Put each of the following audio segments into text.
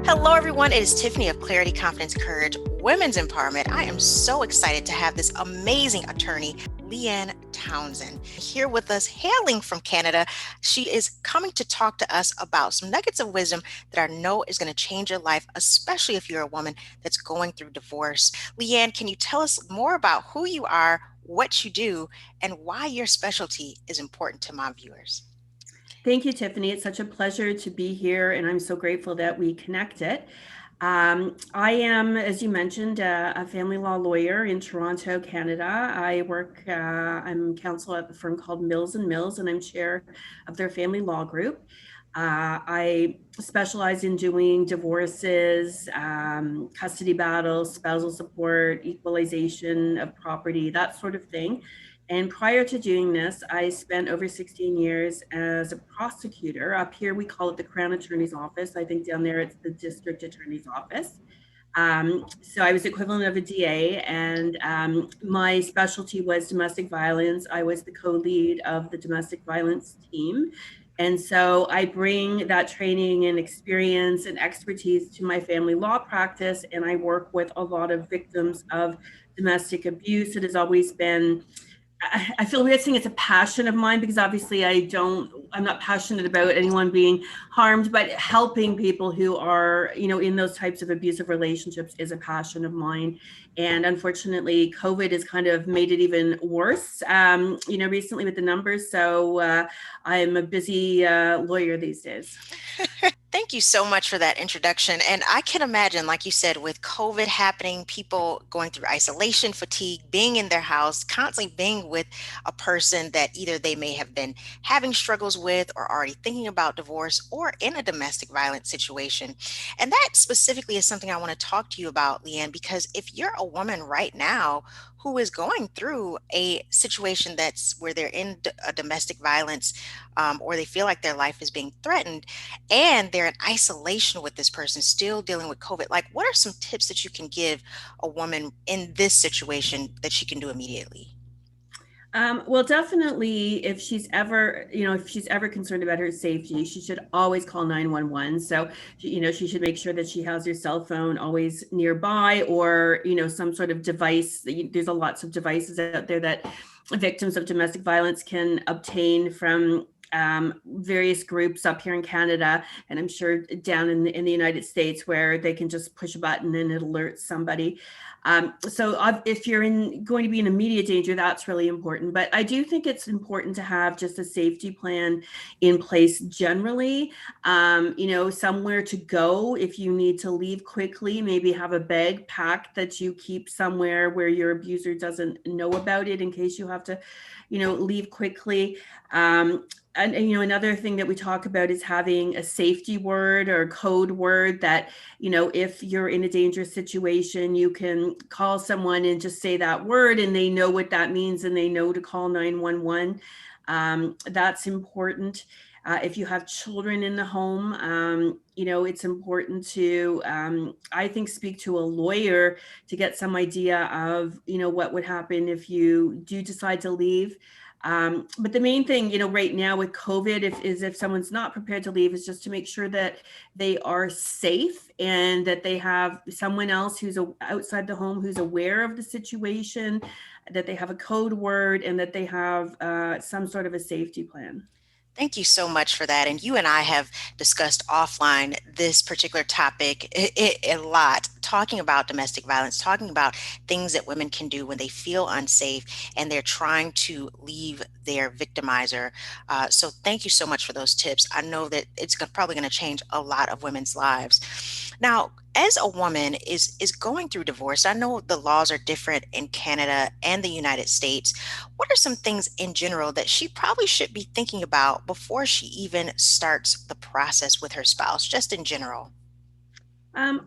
Hello, everyone. It is Tiffany of Clarity, Confidence, Courage, Women's Empowerment. I am so excited to have this amazing attorney, Leanne Townsend, here with us, hailing from Canada. She is coming to talk to us about some nuggets of wisdom that I know is going to change your life, especially if you're a woman that's going through divorce. Leanne, can you tell us more about who you are, what you do, and why your specialty is important to my viewers? Thank you, Tiffany. It's such a pleasure to be here, and I'm so grateful that we connected. I am, as you mentioned, a family law lawyer in Toronto, Canada. I'm counsel at the firm called Mills and Mills, and I'm chair of their family law group. I specialize in doing divorces, custody battles, spousal support, equalization of property, that sort of thing. And prior to doing this, I spent over 16 years as a prosecutor. Up here, we call it the Crown Attorney's Office. I think down there, it's the District Attorney's Office. So I was equivalent of a DA, and my specialty was domestic violence. I was the co-lead of the domestic violence team. And so I bring that training and experience and expertise to my family law practice, and I work with a lot of victims of domestic abuse. It has always been, I feel weird saying it's a passion of mine, because obviously I'm not passionate about anyone being harmed, but helping people who are, in those types of abusive relationships is a passion of mine. And unfortunately, COVID has kind of made it even worse, recently with the numbers. So I'm a busy lawyer these days. Thank you so much for that introduction. And I can imagine, like you said, with COVID happening, people going through isolation, fatigue, being in their house, constantly being with a person that either they may have been having struggles with or already thinking about divorce or in a domestic violence situation. And that specifically is something I want to talk to you about, Leanne, because if you're a woman right now who is going through a situation that's where they're in a domestic violence, or they feel like their life is being threatened, and they're in isolation with this person still dealing with COVID. Like, what are some tips that you can give a woman in this situation that she can do immediately? Well, definitely, if she's ever concerned about her safety, she should always call 911. So, she should make sure that she has her cell phone always nearby, or, some sort of device. There's a lots of devices out there that victims of domestic violence can obtain from various groups up here in Canada, and I'm sure down in the United States, where they can just push a button and it alerts somebody. So if you're going to be in immediate danger, that's really important. But I do think it's important to have just a safety plan in place generally. Somewhere to go if you need to leave quickly. Maybe have a bag packed that you keep somewhere where your abuser doesn't know about it, in case you have to, leave quickly. And another thing that we talk about is having a safety word or a code word that, if you're in a dangerous situation, you can call someone and just say that word, and they know what that means, and they know to call 911. That's important. If you have children in the home, it's important to, I think, speak to a lawyer to get some idea of, what would happen if you do decide to leave. But the main thing, right now with COVID, if someone's not prepared to leave, is just to make sure that they are safe, and that they have someone else who's outside the home who's aware of the situation, that they have a code word, and that they have some sort of a safety plan. Thank you so much for that. And you and I have discussed offline this particular topic a lot, talking about domestic violence, talking about things that women can do when they feel unsafe and they're trying to leave their victimizer. So thank you so much for those tips. I know that it's probably going to change a lot of women's lives. Now, as a woman is going through divorce, I know the laws are different in Canada and the United States. What are some things in general that she probably should be thinking about before she even starts the process with her spouse, just in general? A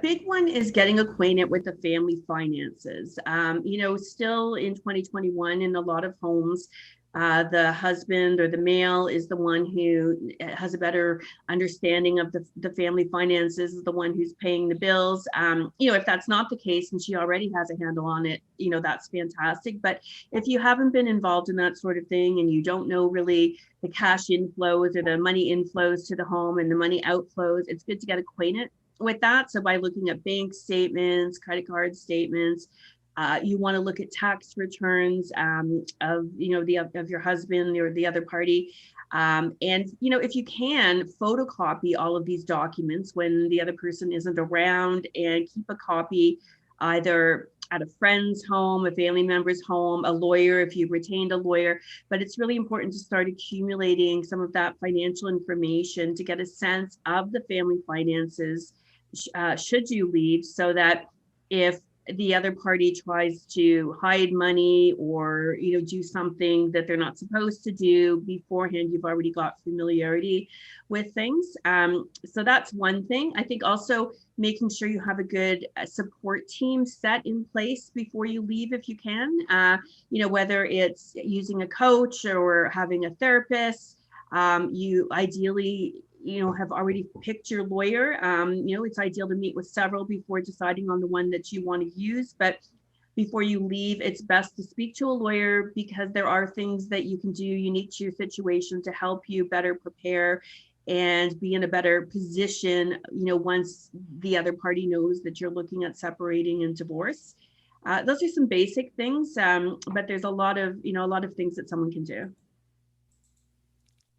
big one is getting acquainted with the family finances. Still in 2021, in a lot of homes, the husband or the male is the one who has a better understanding of the family finances, is the one who's paying the bills. If that's not the case and she already has a handle on it, that's fantastic. But if you haven't been involved in that sort of thing, and you don't know really the cash inflows or the money inflows to the home and the money outflows, it's good to get acquainted with that, so by looking at bank statements, credit card statements, you want to look at tax returns of of your husband or the other party, and if you can, photocopy all of these documents when the other person isn't around, and keep a copy either at a friend's home, a family member's home, a lawyer if you've retained a lawyer. But it's really important to start accumulating some of that financial information to get a sense of the family finances should you leave, so that if the other party tries to hide money or do something that they're not supposed to do beforehand, you've already got familiarity with things. So that's one thing. I think also making sure you have a good support team set in place before you leave if you can, whether it's using a coach or having a therapist. You ideally have already picked your lawyer. It's ideal to meet with several before deciding on the one that you want to use. But before you leave, it's best to speak to a lawyer, because there are things that you can do unique to your situation to help you better prepare and be in a better position, once the other party knows that you're looking at separating and divorce. Those are some basic things, but there's a lot of things that someone can do.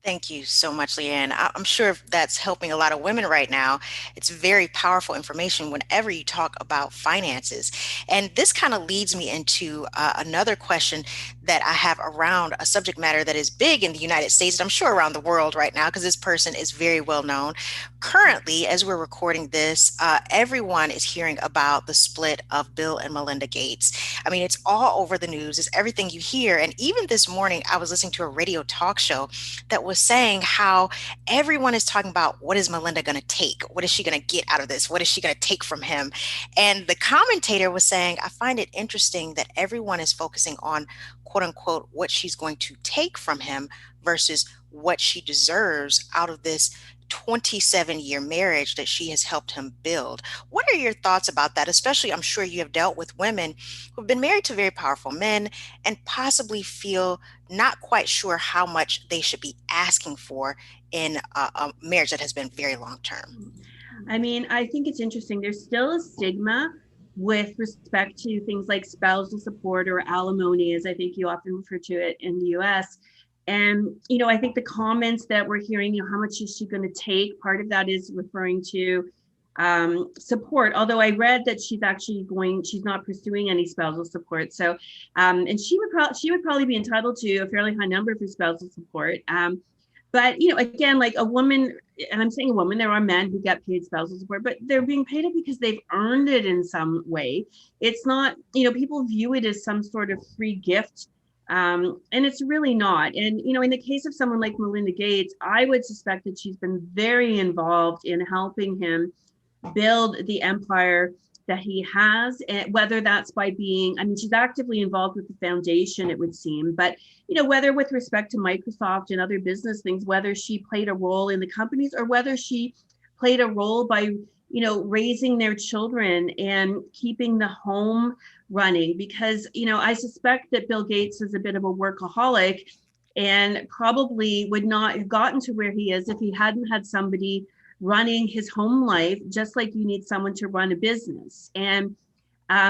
Thank you so much, Leanne. I'm sure that's helping a lot of women right now. It's very powerful information whenever you talk about finances. And this kind of leads me into another question that I have around a subject matter that is big in the United States, and I'm sure around the world right now, because this person is very well known. Currently, as we're recording this, everyone is hearing about the split of Bill and Melinda Gates. I mean, it's all over the news, it's everything you hear. And even this morning, I was listening to a radio talk show that was saying how everyone is talking about, what is Melinda going to take? What is she going to get out of this? What is she going to take from him? And the commentator was saying, I find it interesting that everyone is focusing on, quote unquote, what she's going to take from him versus what she deserves out of this 27-year marriage that she has helped him build. What are your thoughts about that? Especially, I'm sure you have dealt with women who've been married to very powerful men and possibly feel not quite sure how much they should be asking for in a marriage that has been very long term. I mean, I think it's interesting. There's still a stigma with respect to things like spousal support or alimony, as I think you often refer to it in the US. And, I think the comments that we're hearing, how much is she going to take? Part of that is referring to support. Although I read that she's not pursuing any spousal support. So, and she would probably be entitled to a fairly high number for spousal support. But, again, like a woman, and I'm saying a woman, there are men who get paid spousal support, but they're being paid it because they've earned it in some way. It's not, people view it as some sort of free gift. And it's really not. And, in the case of someone like Melinda Gates, I would suspect that she's been very involved in helping him build the empire that he has, and whether that's by being, I mean, she's actively involved with the foundation, it would seem, but, whether with respect to Microsoft and other business things, whether she played a role in the companies or whether she played a role by, raising their children and keeping the home running. Because, I suspect that Bill Gates is a bit of a workaholic and probably would not have gotten to where he is if he hadn't had somebody running his home life, just like you need someone to run a business. And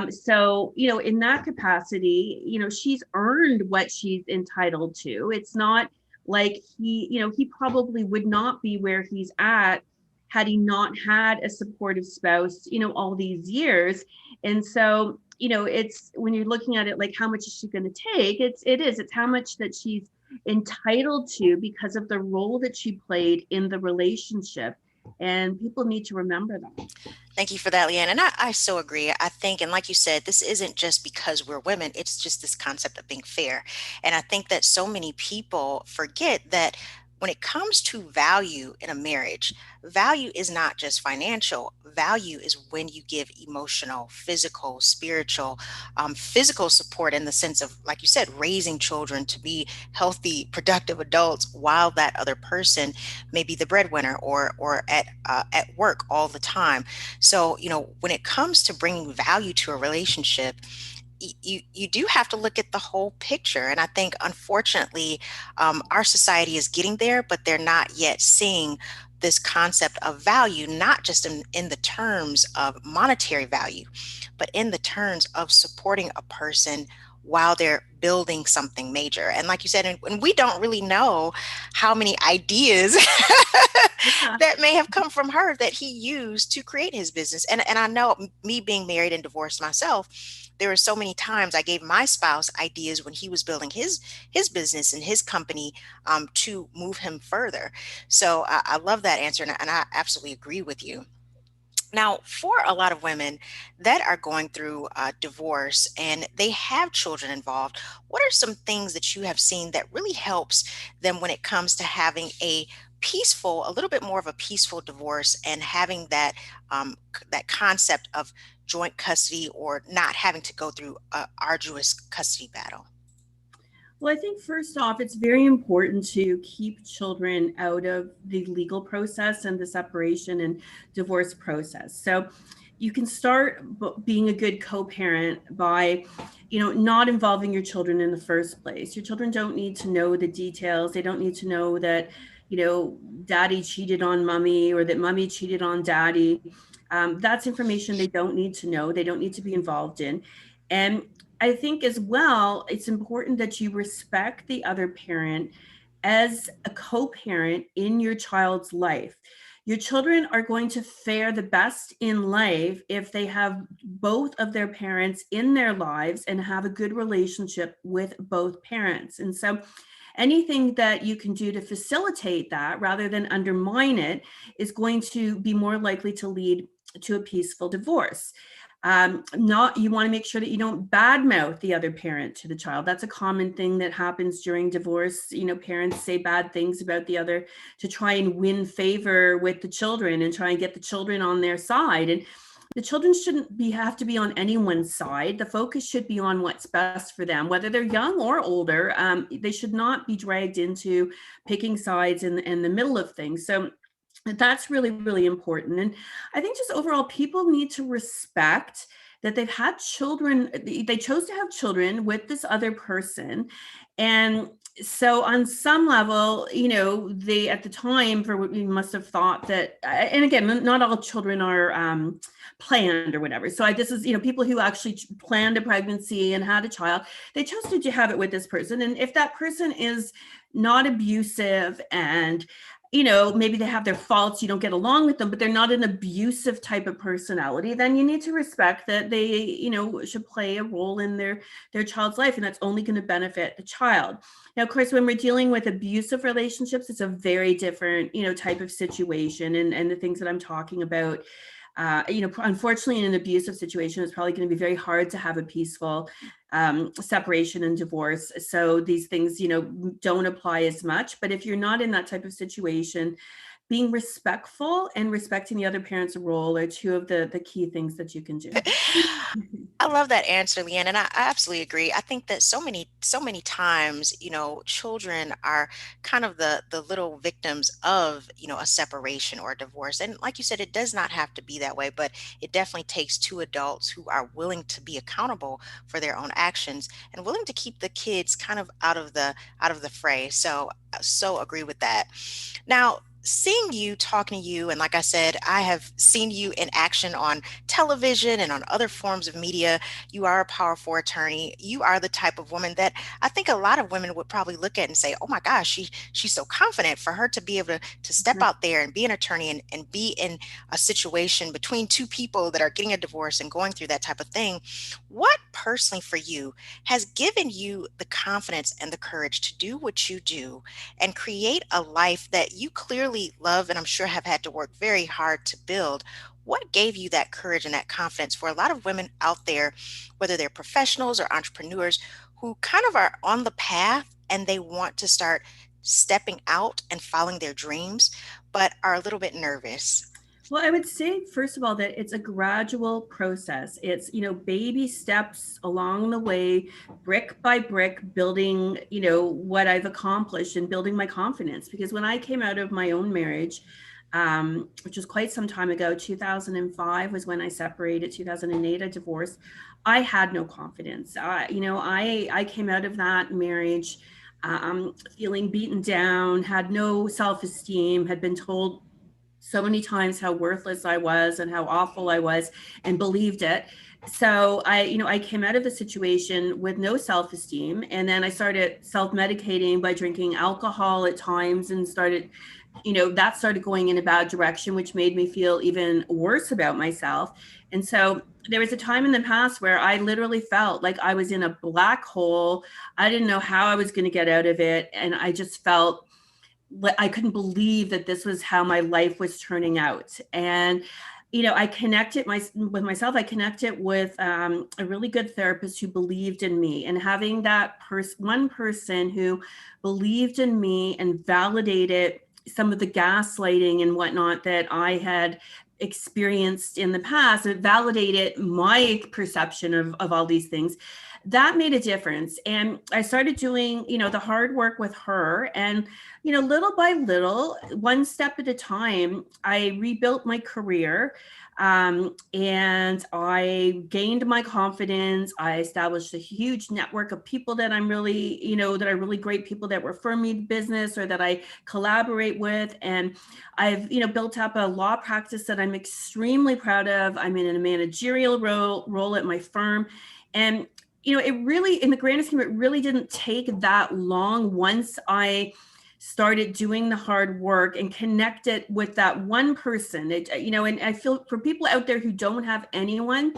so, in that capacity, she's earned what she's entitled to. It's not like he probably would not be where he's at had he not had a supportive spouse, all these years. And so, it's when you're looking at it, like, how much is she going to take? It's how much that she's entitled to because of the role that she played in the relationship. And people need to remember that. Thank you for that, Leanne. And I so agree. I think, and like you said, this isn't just because we're women, it's just this concept of being fair. And I think that so many people forget that when it comes to value in a marriage, value is not just financial. Value is when you give emotional, physical, spiritual, physical support in the sense of, like you said, raising children to be healthy, productive adults while that other person may be the breadwinner or at work all the time. So, when it comes to bringing value to a relationship, you do have to look at the whole picture. And I think, unfortunately, our society is getting there, but they're not yet seeing this concept of value, not just in the terms of monetary value, but in the terms of supporting a person while they're building something major. And like you said, and we don't really know how many ideas Yeah. that may have come from her that he used to create his business. And I know, me being married and divorced myself, there were so many times I gave my spouse ideas when he was building his business and his company, to move him further. So I love that answer, and I absolutely agree with you. Now, for a lot of women that are going through divorce and they have children involved, what are some things that you have seen that really helps them when it comes to having a little bit more of a peaceful divorce, and having that concept of joint custody, or not having to go through a arduous custody battle? Well, I think first off, it's very important to keep children out of the legal process and the separation and divorce process. So you can start being a good co-parent by, not involving your children in the first place. Your children don't need to know the details. They don't need to know that, daddy cheated on mommy or that mommy cheated on daddy. That's information they don't need to know. They don't need to be involved in. And I think as well, it's important that you respect the other parent as a co parent in your child's life. Your children are going to fare the best in life if they have both of their parents in their lives and have a good relationship with both parents. And so, anything that you can do to facilitate that rather than undermine it is going to be more likely to lead to a peaceful divorce. Not You want to make sure that you don't badmouth the other parent to the child. That's a common thing that happens during divorce. Parents say bad things about the other to try and win favor with the children and try and get the children on their side. And the children shouldn't have to be on anyone's side. The focus should be on what's best for them, whether they're young or older. They should not be dragged into picking sides in the middle of things. So that's really, really important. And I think just overall, people need to respect that they've had children, they chose to have children with this other person. And so on some level, they at the time for what we must have thought that, and again, not all children are planned or whatever. So this is, people who actually planned a pregnancy and had a child, they chose to have it with this person. And if that person is not abusive and maybe they have their faults, you don't get along with them, but they're not an abusive type of personality, then you need to respect that they, should play a role in their child's life, and that's only going to benefit the child. Now, of course, when we're dealing with abusive relationships, it's a very different, type of situation, and the things that I'm talking about. Unfortunately, in an abusive situation, it's probably going to be very hard to have a peaceful separation and divorce. So these things, don't apply as much. But if you're not in that type of situation, being respectful and respecting the other parent's role are two of the key things that you can do. I love that answer, Leanne, and I absolutely agree. I think that so many times, children are kind of the little victims of, a separation or a divorce. And like you said, it does not have to be that way, but it definitely takes two adults who are willing to be accountable for their own actions and willing to keep the kids kind of out of the fray. So agree with that. Now, seeing you, talking to you, and like I said, I have seen you in action on television and on other forms of media. You are a powerful attorney. You are the type of woman that I think a lot of women would probably look at and say, "Oh my gosh, she's so confident." For her to be able to step out there and be an attorney, and be in a situation between two people that are getting a divorce and going through that type of thing. What personally for you has given you the confidence and the courage to do what you do and create a life that you clearly love, and I'm sure have had to work very hard to build? What gave you that courage and that confidence for a lot of women out there, whether they're professionals or entrepreneurs, who kind of are on the path and they want to start stepping out and following their dreams, but are a little bit nervous? Well, I would say, first of all, that it's a gradual process. It's, baby steps along the way, brick by brick, building, what I've accomplished and building my confidence. Because when I came out of my own marriage, which was quite some time ago, 2005 was when I separated, 2008, I divorced. I had no confidence. I came out of that marriage feeling beaten down, had no self-esteem, had been told so many times how worthless I was and how awful I was, and believed it. So I came out of the situation with no self-esteem, and then I started self-medicating by drinking alcohol at times, and that started going in a bad direction, which made me feel even worse about myself. And so there was a time in the past where I literally felt like I was in a black hole. I didn't know how I was going to get out of it. And I just felt I couldn't believe that this was how my life was turning out. And I connected with myself. I connected with a really good therapist who believed in me, and having that one person who believed in me and validated some of the gaslighting and whatnot that I had experienced in the past. It validated my perception of all these things. That made a difference. And I started doing, the hard work with her. And, little by little, one step at a time, I rebuilt my career. And I gained my confidence. I established a huge network of people that that are really great people that refer me to business or that I collaborate with. And I've, built up a law practice that I'm extremely proud of. I'm in a managerial role at my firm. And it really, in the grand scheme, it really didn't take that long once I started doing the hard work and connected with that one person. And I feel for people out there who don't have anyone,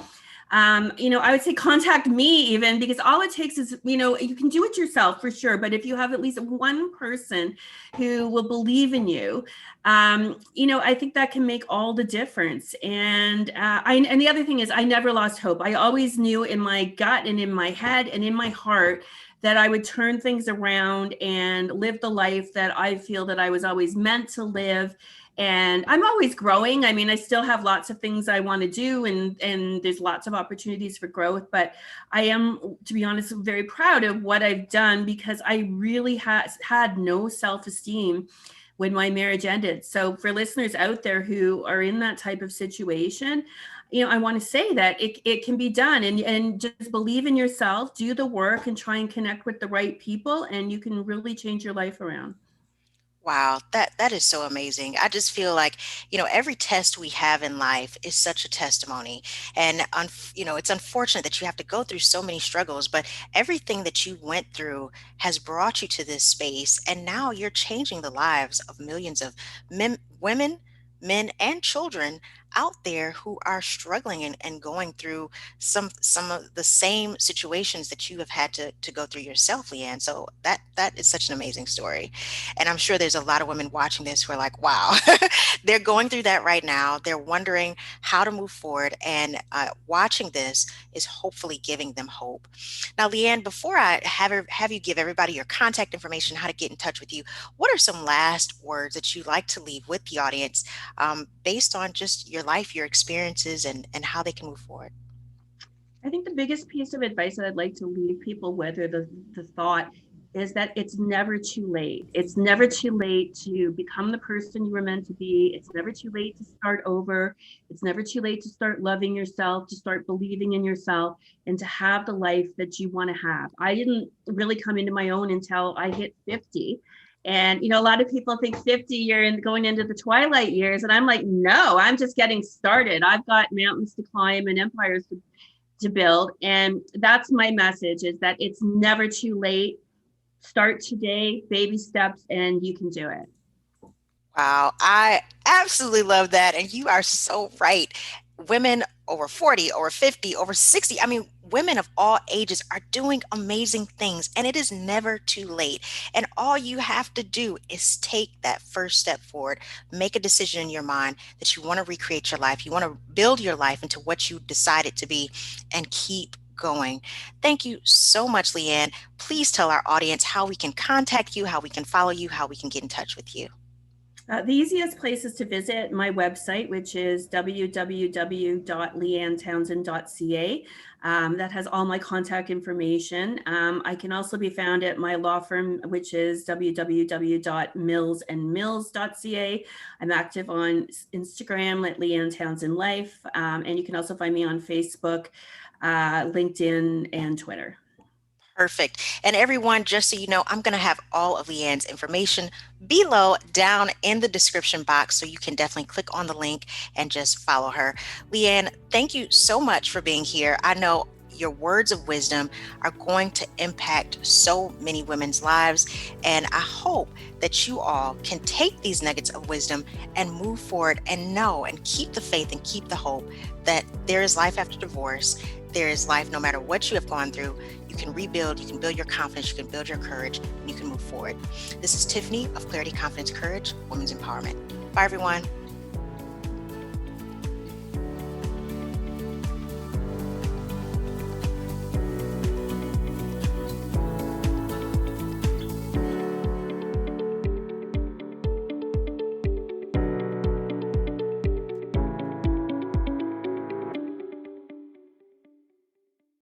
I would say contact me, even, because all it takes is, you can do it yourself for sure. But if you have at least one person who will believe in you, I think that can make all the difference. And and the other thing is, I never lost hope. I always knew in my gut and in my head and in my heart that I would turn things around and live the life that I feel that I was always meant to live. And I'm always growing. I mean, I still have lots of things I want to do, and there's lots of opportunities for growth. But I am, to be honest, very proud of what I've done, because I really had no self-esteem when my marriage ended. So for listeners out there who are in that type of situation, I want to say that it can be done, and just believe in yourself, do the work, and try and connect with the right people, and you can really change your life around. Wow, that is so amazing. I just feel like, every test we have in life is such a testimony. And it's unfortunate that you have to go through so many struggles, but everything that you went through has brought you to this space, and now you're changing the lives of millions of women, men, and children out there who are struggling and going through some of the same situations that you have had to go through yourself, Leanne. So that is such an amazing story. And I'm sure there's a lot of women watching this who are like, wow, they're going through that right now. They're wondering how to move forward. And watching this is hopefully giving them hope. Now, Leanne, before I have you give everybody your contact information, how to get in touch with you, what are some last words that you'd like to leave with the audience, based on just your life, your experiences, and how they can move forward? I think the biggest piece of advice that I'd like to leave people with, or the thought, is that it's never too late. It's never too late to become the person you were meant to be. It's never too late to start over. It's never too late to start loving yourself, to start believing in yourself, and to have the life that you want to have. I didn't really come into my own until I hit 50. And, a lot of people think 50, you're going into the twilight years. And I'm like, no, I'm just getting started. I've got mountains to climb and empires to build. And that's my message, is that it's never too late. Start today, baby steps, and you can do it. Wow, I absolutely love that. And you are so right. Women over 40, over 50, over 60, I mean, women of all ages are doing amazing things, and it is never too late. And all you have to do is take that first step forward, make a decision in your mind that you want to recreate your life, you want to build your life into what you decide it to be, and keep going. Thank you so much, Leanne. Please tell our audience how we can contact you, how we can follow you, how we can get in touch with you. The easiest place is to visit my website, which is www.leannetownsend.ca. That has all my contact information. I can also be found at my law firm, which is www.millsandmills.ca. I'm active on Instagram at Leanne Townsend Life. And you can also find me on Facebook, LinkedIn, and Twitter. Perfect. And everyone, just so you know, I'm going to have all of Leanne's information below down in the description box. So you can definitely click on the link and just follow her. Leanne, thank you so much for being here. I know your words of wisdom are going to impact so many women's lives. And I hope that you all can take these nuggets of wisdom and move forward and know and keep the faith and keep the hope that there is life after divorce. There is life no matter what you have gone through. You can rebuild, you can build your confidence, you can build your courage, and you can move forward. This is Tiffany of Clarity, Confidence, Courage, Women's Empowerment. Bye, everyone.